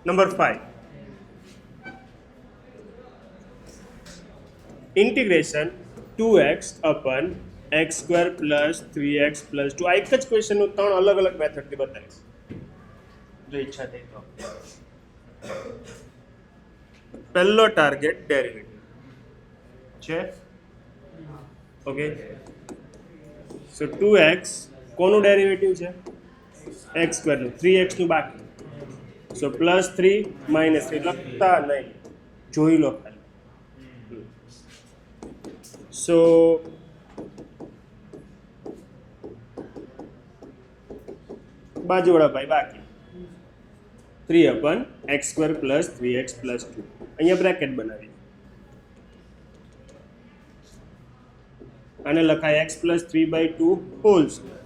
Number 5 integration 2x upon x square plus 3x plus 2 આ એક જ ક્વેશ્ચનનું 3 અલગ અલગ મેથડથી બતાવીશ જો ઈચ્છા થઈ તો પહેલો ટાર્ગેટ ડેરિવેટિવ છે ઓકે સો 2x કોનું ડેરિવેટિવ છે x સ્ક્વેરનું 3x નું બાકી સો +3 -3 લખતા નહીં જોઈ લો ખાલી સો બાજુવાળા ભાઈ બાકી 3/x² + 3x + 2 અહીંયા બ્રેકેટ બનાવી આને લખાય x + 3/2 હોલ સ્ક્વેર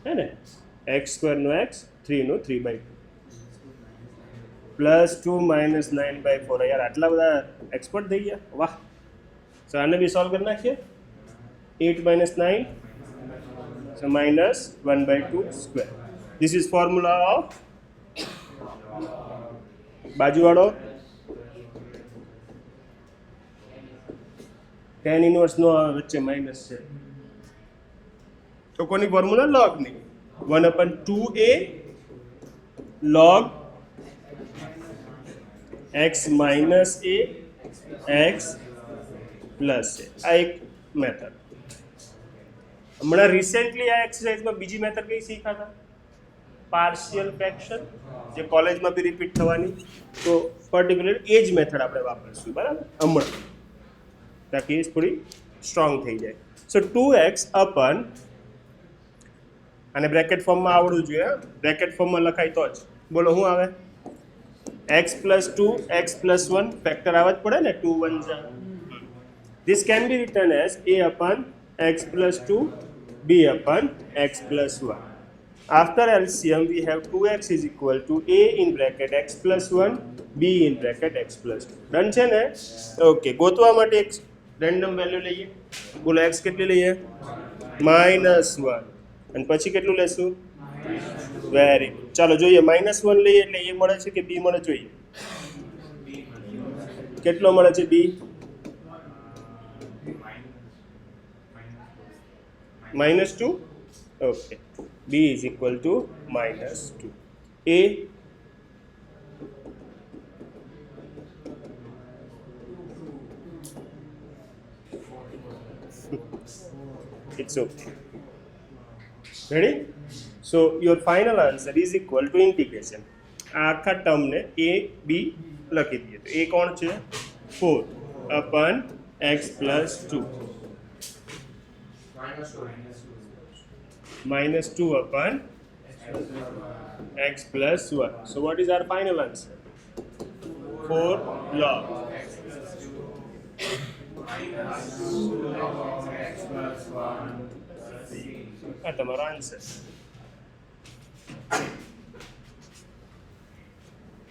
હે ને x² નો x 3 નો 3/2 +2 - 9/4 યાર આટલા બધા એક્સપર્ટ થઈ ગયા વાહ સો આને બી સોલ્વ કરી નાખીએ 8 - 9 so -1/2 square this is formula of બાજુવાળો tan inverse નો વચ્ચે માઈનસ છે તો કોની ફોર્મ્યુલા log ની 1/2a log x - a x plus છે આ એક મેથડ હમણાં રિસેન્ટલી આ એક્સરસાઇઝમાં બીજી મેથડ કઈ શીખ્યા હતા પાર્શિયલ ફ્રેક્શન જે કોલેજમાં બી રિપીટ થવાની તો પર્ટિક્યુલર એ જ મેથડ આપણે વાપરીશું બરાબર હમણાં તાકી થોડી સ્ટ્રોંગ થઈ જાય સો 2x upon અને બ્રેકેટ ફોર્મમાં આવડવું જોઈએ બ્રેકેટ ફોર્મમાં લખાય તો જ બોલો શું આવે x + 2 x + 1 ફેક્ટર આવવા જ પડે ને 2 1 This can be written as a upon x + 2 b upon x + 1 after LCM we have 2x is equal to a in bracket x + 1 b in bracket x + 2 done છે ને okay ગોતવા માટે એક random value લઈએ બોલો x કેટલી લઈએ -1 અને પછી કેટલું લેશું વેરી ગુડ ચાલો જોઈએ -1 લઈએ એટલે a મળે છે કે b મળે જોઈએ કેટલો મળે છે b -2 okay b is equal to -2 a it's okay ready so your final answer is equal to integration આ આખા ટર્મને a b લખી દઈએ તો a કોણ છે 4/x + 2 -2/x + 1 so what is our final answer 4 log આ તમારો આન્સર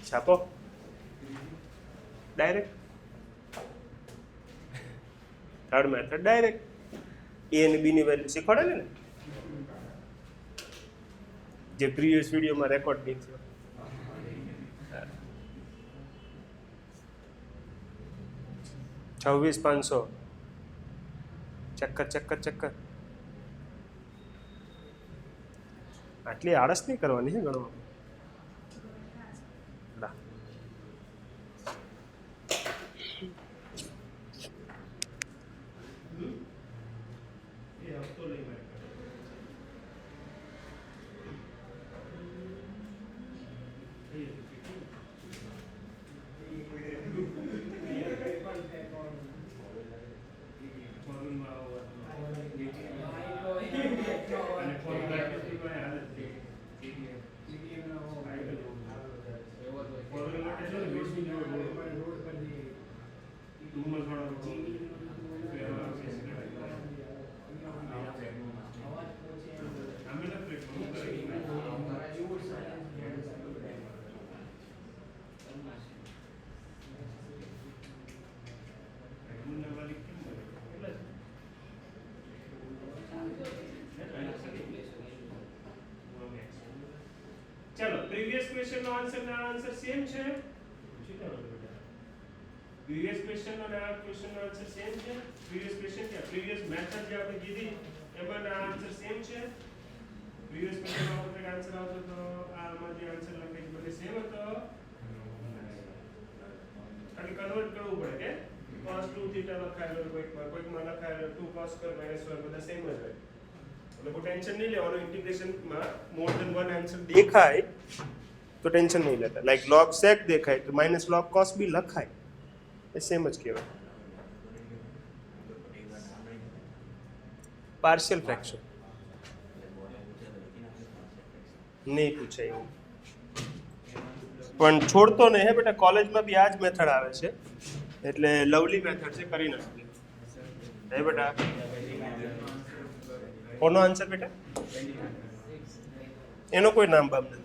છાપો direct third method direct a અને b ની વેલ્યુ શીખવાડે ને જે પ્રીવિયસ વિડીયોમાં રેકોર્ડ નહીં થયો 26,500 ચક્કર આટલી આળસ નહીં કરવાની છે ગણવા પ્રીવિયસ ક્વેશ્ચન નો આન્સર ને આ આન્સર સેમ છે. પ્રીવિયસ ક્વેશ્ચન નો આ ક્વેશ્ચન નો આન્સર સેમ છે. પ્રીવિયસ ક્વેશ્ચન કે પ્રીવિયસ મેથડ જે આપણે કીધી એમાં આ આન્સર સેમ છે. પ્રીવિયસ ક્વેશ્ચન માં આપણે આન્સર આવતો તો આમાં જે આન્સર લખાઈ બધે સેમ હતો. ખાલી કન્વર્ટ કરવું પડે કે cos 2 થીટા લખાયેલો કોઈકમાં લખાયેલો 2 cos સ્ક્વેર - 1 બધા સેમ જ હોય. એટલે કોઈ ટેન્શન નહીં લેવાનું. ઇન્ટિગ્રેશનમાં મોર ધેન વન આન્સર દેખાય તો ટેન્શન નહીં લેતા. લાઈક log sec દેખાય તો માઇનસ log cos બી લખાય, એ સેમ જ કહેવાય. પાર્શિયલ ફ્રેક્શન નહીં પૂછાય એવું, પણ છોડતો નહીં હે બેટા. કોલેજમાં બી આ જ મેથડ આવે છે, એટલે લવલી મેથડ છે, કરી નાખજો હે બેટા. કોનો આન્સર બેટા? એનો કોઈ નામ બામ નથી.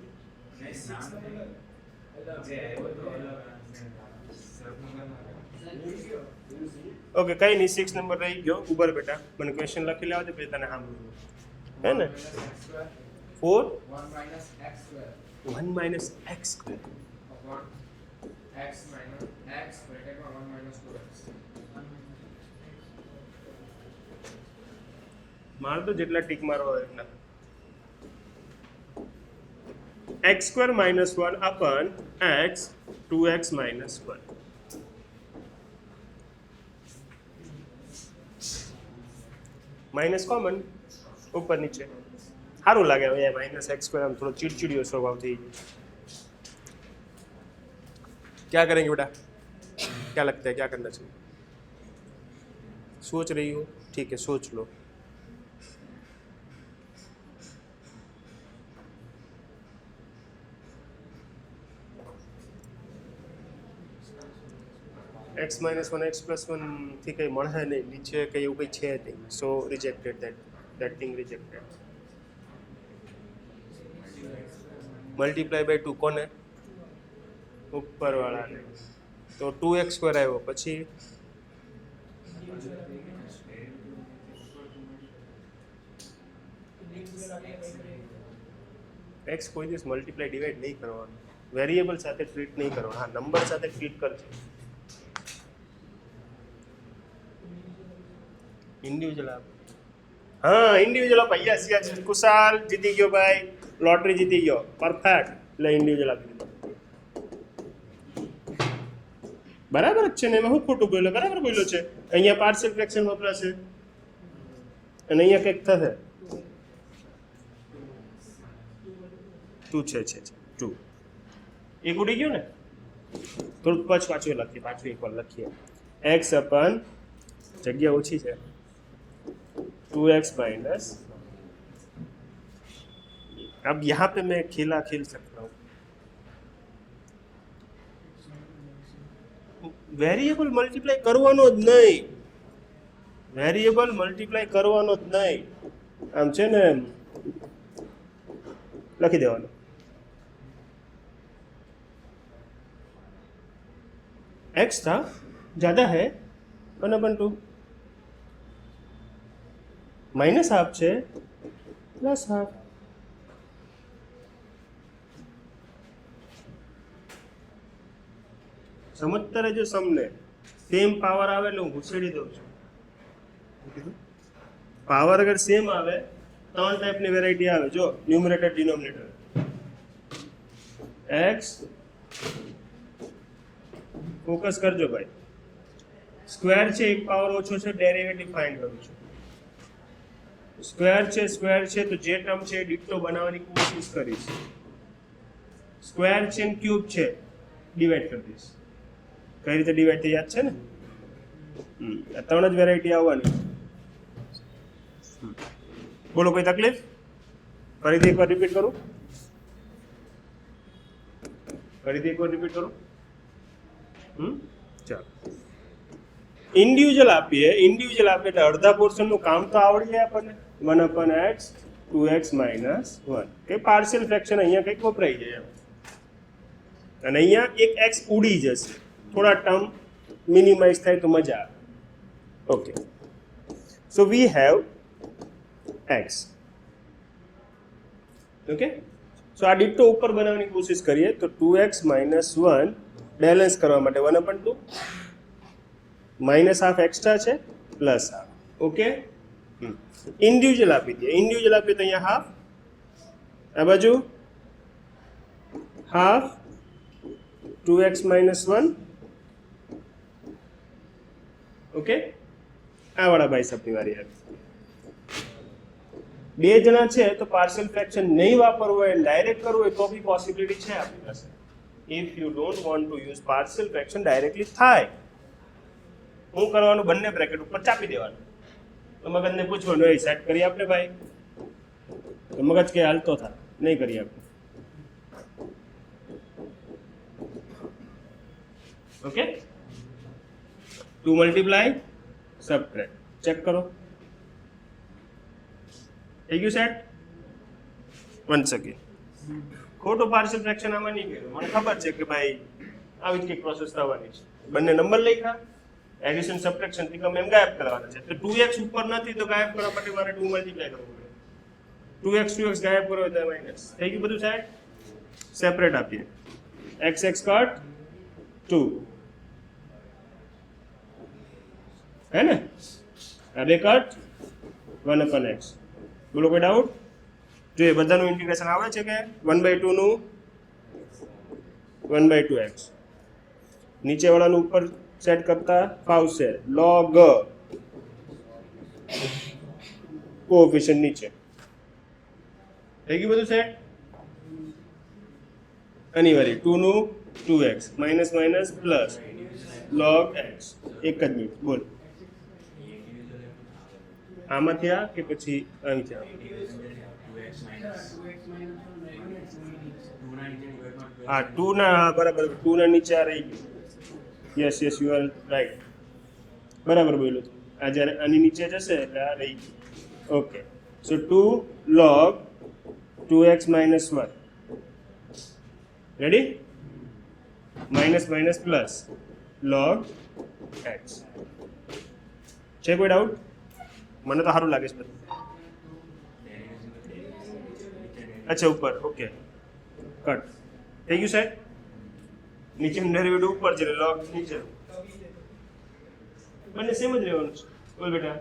ઓકે, કઈ નહીં. 6 નંબર રહી ગયો. ઉબર બેટા, મને ક્વેશ્ચન લખી લેવા દે પછી તને સાંભળવું હે ને. 4 1 minus x square x minus x bracket में 1 minus 2x. માર તો જેટલા ટીક મારવા હોય એટલા. x square minus 1 upon x 2x minus 1. Minus common ઉપર નીચે સારું લાગે. હવે માइनस एक्स स्क्वायर हम थोड़ा चिड़चिड़ियों स्वभाव थी. क्या करेंगे बेटा? क्या लगता है क्या करना चाहिए? सोच रही हो? ठीक है, सोच लो. x minus 1 x plus 1 થી કઈ મળે નહીં, નીચે કઈ એવું કઈ છે નહીં. So rejected, that thing rejected. Multiply by 2 કોને? ઉપરવાળાને. તો 2x સ્ક્વેર આવ્યો. પછી x કોઈ દિવસ મલ્ટીપ્લાય ડિવાઈડ નહીં કરવાનો. વેરિયેબલ સાથે ટ્રીટ નહીં કરવાનો. હા, નંબર સાથે ટ્રીટ કરજો. ઇન્ડિવિજ્યુઅલ આપ. હા, ઇન્ડિવિજ્યુઅલ આપ. યસ યસ, કુશાલ જીતી ગયો ભાઈ. લોટરી જીતી ગયો. પરફેક્ટ. એટલે ઇન્ડિવિજ્યુઅલ આપી દીધો. બરાબર જ છે ને. એમાં હું ખોટું બોલ્યો? બરાબર બોલ્યો છે. અહીંયા પાર્શિયલ ફ્રેક્શન વપરાશે અને અહીંયા કંઈક થશે. 2 છે 2. એક ઉડી ગયું ને. થોડુંક પાછું લખીએ. પાછું એકવાર લખીએ. x अपन જગ્યા ઓછી છે. 2x minus. अब यहाँ पे मैं खेल सकता हूँ. વેરિયેબલ મલ્ટીપ્લાય કરવાનો જ નહીં. વેરિયેબલ મલ્ટીપ્લાય કરવાનો જ નહીં. આમ છે ને લખી દેવાનું. एक्स था ज़्यादा है 1/2 माइनस हाफ છે પ્લસ હાફ. સમજતા રહેજો. સમને સેમ પાવર આવે એટલે હું ઘૂસેડી દઉં છું. પાવર અગર સેમ આવે 3 ટાઈપની વેરાયટી આવે. જો ન્યુમરેટર ડિનોમિનેટર. x ફોકસ કરજો ભાઈ. સ્ક્વેર છે, એક પાવર ઓછો છે, ડેરિવેટિવ ફાઇન્ડ કરું છું. સ્ક્વેર છે તો જે ટર્મ છે એ ડિક્ટો બનાવવાની કોશિશ કરીશ. સ્ક્વેર છે ને ક્યુબ છે, ડિવાઈડ કરી દઈશ. કઈ રીતે ડિવાઈડ થઈ યાદ છે ને. આ 3 જ વેરાયટી આવવાની. બોલો કોઈ તકલીફ? ફરીથી એકવાર રિપીટ કરું. ચાલો. ઇન્ડિવિજ્યુઅલ આપીએ એટલે અડધા પોર્શનનું કામ તો આવડી જાય આપણને. 1/x 2x - 1. કે પાર્શિયલ ફ્રેક્શન અહીંયા કંઈક વપરાઈ જાય એમ. અને અહીંયા એક x ઉડી જશે. થોડા ટર્મ મિનિમાઇઝ થાય તો મજા આવે. Okay, so we have x. Okay, so આ ડિટ્ટો ઉપર બનાવવાની કોશિશ કરીએ તો 2x માઇનસ 1 બેલેન્સ કરવા માટે 1/2 માઇનસ હાફ એક્સ્ટ્રા છે પ્લસ હાફ. ઓકે, ઇન્ડિવિજ્યુઅલ આપી દઈએ. ઇન્ડિવિજ્યુઅલ આપીએ તો અહીંયા હાફ, આ બાજુ હાફ 2x માઇનસ 1. ઓકે, આ વાળા ભાઈ સાહેબની વારી આવી. બે જણા છે તો પાર્શિયલ ફ્રેક્શન નહીં વાપરવું હોય, ડાયરેક્ટ કરવું હોય તો બી પોસિબિલિટી છે આપણી પાસે. If you don't want to use partial fraction directly થાય. હું કરવાનું, બંને બ્રેકેટ ઉપર ચાપી દેવાનું. તો મગજને પૂછવાનું, એ સેટ કરી આપણે ભાઈ? તો મગજ કે હાલતો થાય, નહીં કરી આપણે. ઓકે, 2 મલ્ટીપ્લાય સબટ્રેક્ટ, ચેક કરો. થઈ ગયું સેટ? વન્સ અગેન ખોટું પાર્શિયલ ફ્રેક્શન આમાં નહીં કર્યું. મને ખબર છે કે ભાઈ આવી જ કંઈક પ્રોસેસ થવાની છે. બંને નંબર લખ્યા, એડિશન સબટ્રેક્શન થી ગમે એમ ગાયબ કરવાના છે. તો 2x ઉપર નથી તો ગાયબ કરવા માટે મારે 2 મલ્ટીપ્લાય કરવું પડે. 2x ગાયબ કરો તો માઇનસ. થઈ ગયું બધું સેટ? સેપરેટ આપીએ. x કટ 2 है ना, આ બે કટ 1/x. બોલો કોઈ ડાઉટ? જો એ બધાનું ઇન્ટિગ્રેશન આવડે છે કે 1/2 નું 1/2x. નીચે વાળાનું ઉપર સેટ કરતા ફાવશે. log કોએફિશિયન્ટ નીચે. થઈ ગયું બધું સેટ? અનિવાર્ય 2 નું 2x minus minus plus log x. એક જ મિનિટ બોલ. આમાંથી આ કે પછી અહીંથી આ? હા 2 ના, હા બરાબર, 2 ના નીચે આ રહી ગયું. યસ યુ આર રાઈટ, બરાબર બોલ્યો. આ જ્યારે આની નીચે જશે એટલે આ રહી ગયું. ઓકે, સો 2 log 2x minus 1. Ready? Minus minus plus log x. છે કોઈ ડાઉટ? મને તો સારું લાગે છે બધું. અચ્છા ઉપર, ઓકે કટ થઈ ગયું સાહેબ. નીચે ડેરિવેટિવ ઉપર છે, log નીચે. બંને સેમ જ રહેવાનું છે. બોલ બેટા.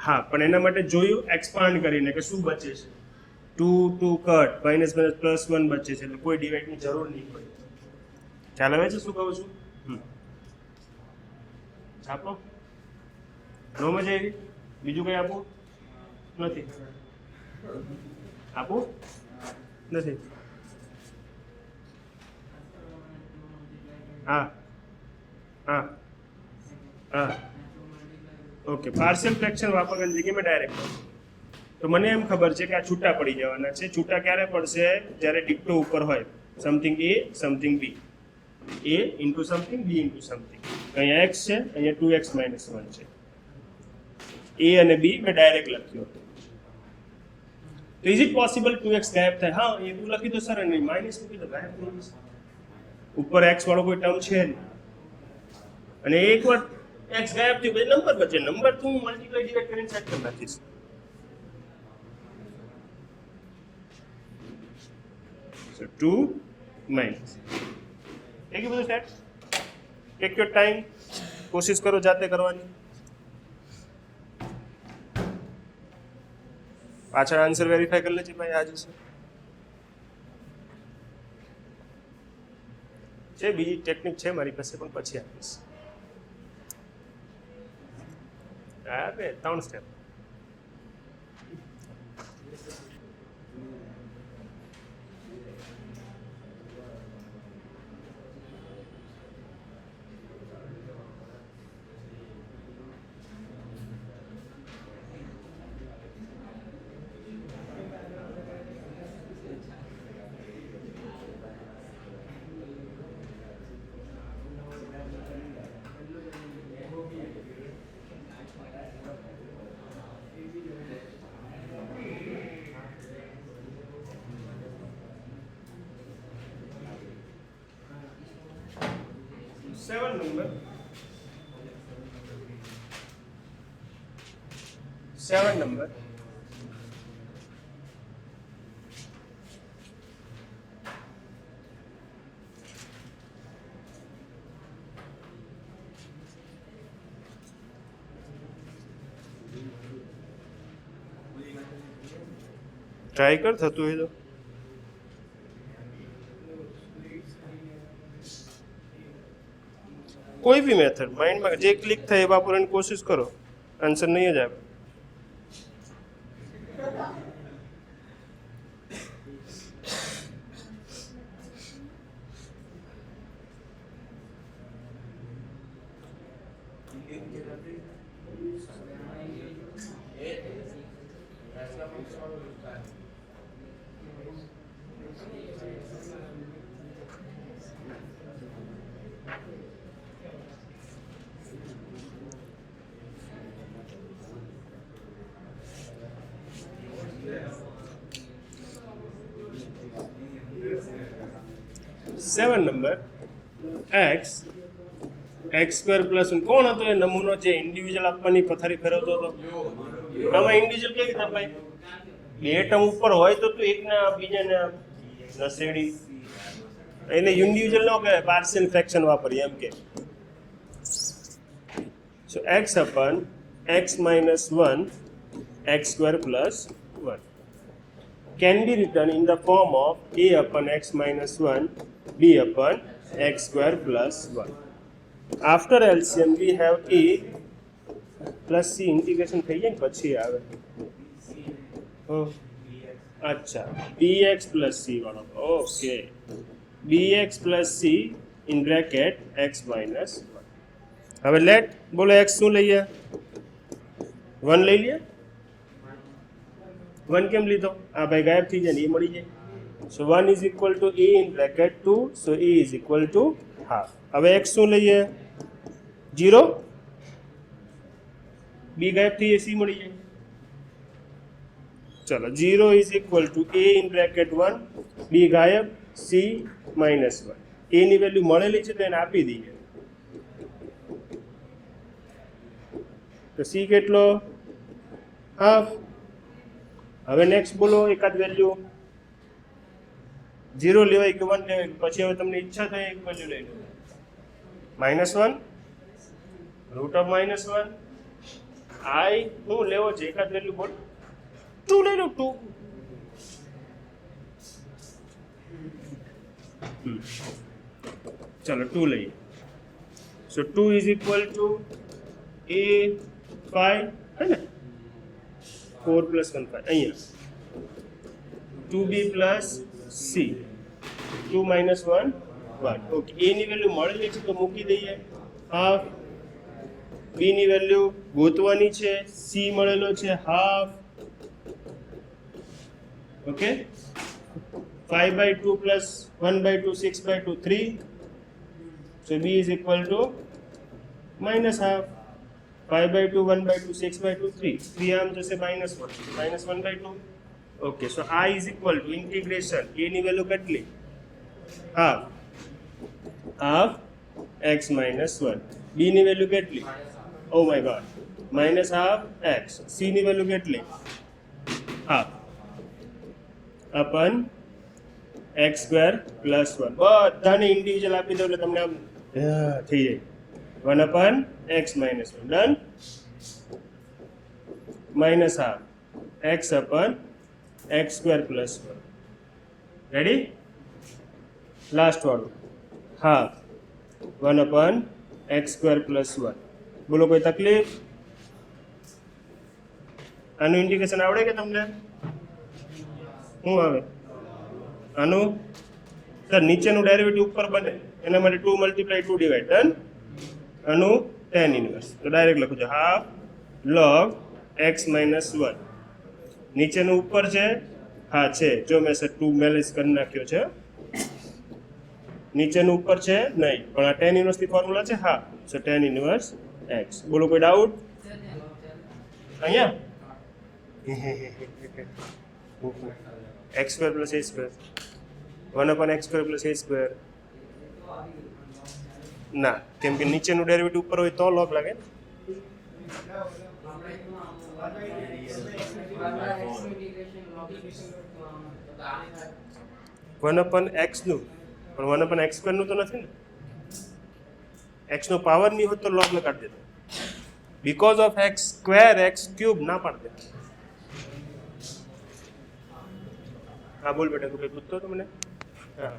હા, પણ એના માટે જોયું એક્સપાન્ડ કરીને કે શું બચે છે. 2 કટ માઇનસ માઇનસ પ્લસ 1 બચે છે, એટલે કોઈ ડિવાઇડની જરૂર નહીં પડે. ખ્યાલ આવે છે શું કહું છું? આપો. નો મજા આવી? બીજું કઈ આપો? નથી આપો? નથી. હા હા હા ઓકે. પાર્શિયલ ફ્રેક્શન વાપરવાની જગ્યાએ મેં ડાયરેક્ટ તો મને એમ ખબર છે કે આ છૂટા પડી જવાના છે. છૂટા ક્યારે પડશે? જ્યારે ડિક્ટો ઉપર હોય. Something a something b, a into something, b into something. અહીંયા x છે, અહીંયા 2x માઇનસ 1 છે. a અને b મેં ડાયરેક્ટ લખ્યું. તો ઇઝ ઇટ પોસિબલ 2x ગાયબ થાય? હા, એ તું લખી દો સર, નહીં માઇનસ મૂકી દો, ગાયબ થઈ જશે. ઉપર x વાળો કોઈ ટર્મ છે નહીં, અને એકવાર x ગાયબ થયું પછી નંબર બચે. નંબર તું મલ્ટીપ્લાય ડિવાઇડ કરીને સેટ કરી નાખીશ. સો 2 માઇનસ. થઈ ગયું બધું સેટ? ટેક યોર ટાઈમ, કોશિશ કરો જાતે કરવાની. પાછળ આન્સર વેરીફાઈ કરી લેજે ભાઈ. આજે છે બીજી ટેકનિક છે મારી પાસે, પણ પછી આપીશ. હા બે 3 સ્ટેપ. 7 નંબર ટ્રાય કર થતું હોય તો કોઈ બી મેથડ માઇન્ડમાં જે ક્લિક થાય એ વાપરવાની કોશિશ કરો આન્સર નહીં જ આવે seven number x square plus કોણ હતો એ નમૂનો જે ઇન્ડિવિજ્યુઅલ આપવાની પથારી ફેરવતો હતો આમાં ઇન્ડિવિજ્યુઅલ કેવી રીતે અપાય બે ટર્મ ઉપર હોય તો તું એકને બીજાને નસેડી એને ઇન્ડિવિજ્યુઅલ ન કહેવાય પાર્શિયલ ફ્રેક્શન વાપરીએ એમ કે so x upon x minus 1 x square plus 1 can be written in the form of a upon x minus 1 b upon x square plus 1. After LCM we have a plus c integration થઈ જાય ને પછી આવે અચ્છા bx plus c વાળો okay bx plus c in bracket x minus 1 હવે late બોલો x શું લઈએ 1 લઈ લઈએ 1 કેમ લીધો આ ભાઈ ગાયબ થઈ જાય ને એ મળી જાય સો 1 is equal to a in bracket 2 so a is equal to half હવે x શું લઈએ 0 b ગાયબ થઈ જાય c મળી જાય ચલો 0 is equal to a in bracket 1 b ગાયબ c માઇનસ 1 a ની વેલ્યુ મળેલી છે તો એને આપી દઈએ તો c કેટલો હાફ હવે નેક્સ્ટ બોલો એકાદ વેલ્યુ 0 લેવાય કે 1 લેવાય પછી હવે તમને ઈચ્છા થાય એક વેલ્યુ લઈ લો -1 રૂટ ઓફ -1 આઈ શું લેવો છે એકાદ વેલ્યુ બોલ 2 લઈ લો 2 ચલો 2 લઈએ સો 2 ઇઝ ઇક્વલ ટુ a 5 હે ને 4 plus 1 5 અહીંયા 2b plus c 2 minus 1 1 okay a ની વેલ્યુ મળેલી છે તો મૂકી દઈએ હાફ b ની વેલ્યુ ગોતવાની છે c મળેલો છે half okay 5/2 plus 1/2 6/2 3 so b is equal to minus half 5/2 1/2 6/2 3 3 આમ જશે -1 okay so I is equal to integration a ની વેલ્યુ કેટલી half x minus 1 b ની વેલ્યુ કેટલી oh my God -half x c ની value કેટલી half upon x square plus 1 બધાને individual આપી દો એટલે તમને આમ થઈ જાય 1 upon x minus 1 done minus half x upon x square plus 1 ready last one half 1 upon x square plus 1 બોલો કોઈ તકલીફ આનું ઇન્ટિગ્રેશન આવડે કે તમને શું આવે આનું સર નીચેનું ડેરિવેટિવ ઉપર બને એના માટે 2 × 2 ડિવાઇડ ડન આનું tan ઇન્વર્સ તો ડાયરેક્ટ લખું છું હાફ log x minus 1 નીચેનું ઉપર છે હા છે જો મેં સર 2 મેલેસ કરી નાખ્યો છે નીચેનું ઉપર છે નહીં પણ આ tan ઇન્વર્સ ની ફોર્મ્યુલા છે હા સો tan ઇન્વર્સ x બોલો કોઈ ડાઉટ અહીંયા x square plus a square 1 upon x square plus a square ના કેમ કે નીચેનું ડેરિવેટિવ ઉપર હોય તો લોગ લાગે વન અપન એક્સનું પણ વન અપન એક્સ સ્ક્વેરનું તો નથી ને, એક્સનો પાવર નહીં હોત તો લોગ લગાડી દેતો. Because of x square x cube ના પાડી દે. હા બોલ બેટા, તું કંઈ પૂછતો હતો મને? હા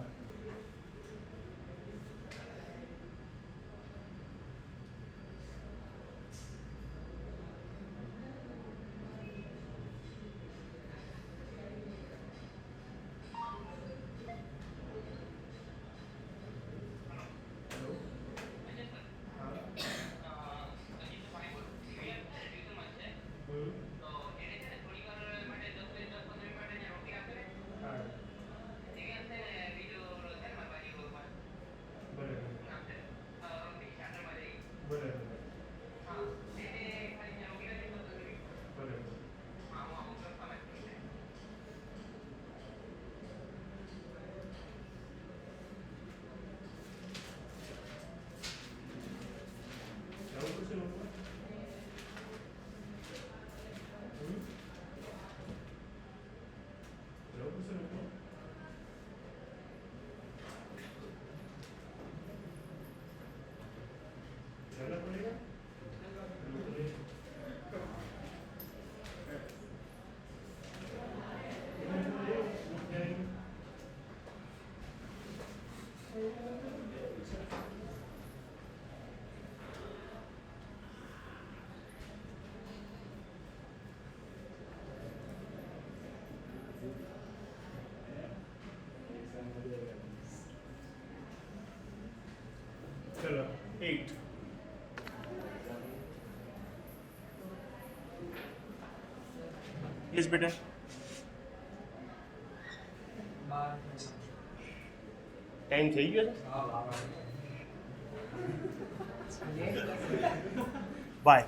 ચલો 8. યસ બેટા. ટાઈમ થઈ ગયો છે. બાય.